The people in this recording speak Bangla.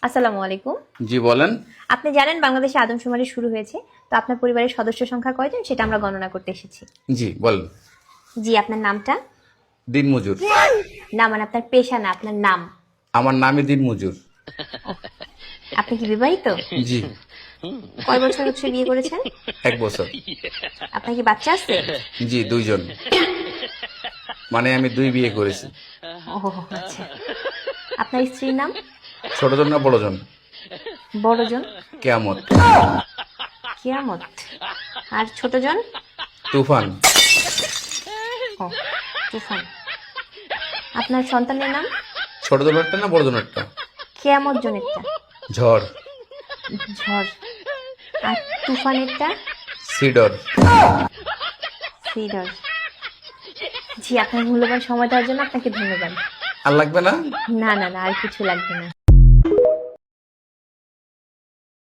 আসসালামু আলাইকুম। জি বলেন। আপনি জানেন বাংলাদেশে আদমশুমারি শুরু হয়েছে, তো আপনার পরিবারের সদস্য সংখ্যা কয়জন সেটা আমরা গণনা করতে এসেছি। জি বলেন। জি, আপনার নামটা? দিনমজুর। না, মানে আপনার পেশা না, আপনার নাম। আমার নামই দিনমজুর। আপনি কি বিবাহিত? জি। কয় বছর হচ্ছে বিয়ে করেছেন? 1 বছর। আপনার কি বাচ্চা আছে? জি 2 জন। মানে আমি 2 বিয়ে করেছি। ও আচ্ছা। আপনার স্ত্রীর নাম? ছোট জন না বড় জন? বড়জন? কেয়ামত। কিয়ামত। আর ছোটজন? তুফান। ও তুফান। আপনার সন্তানের নাম? ছোট জনেরটা না বড় জনেরটা? কিয়ামত জনেরটা? ঝড়। ঝড়। আর তুফানেরটা? সিডর। সিডর। জি, আপনার মূল্যবান সময় দেওয়ার জন্য আপনাকে ধন্যবাদ। আর লাগবে না? না না না, আর কিছু লাগবে না।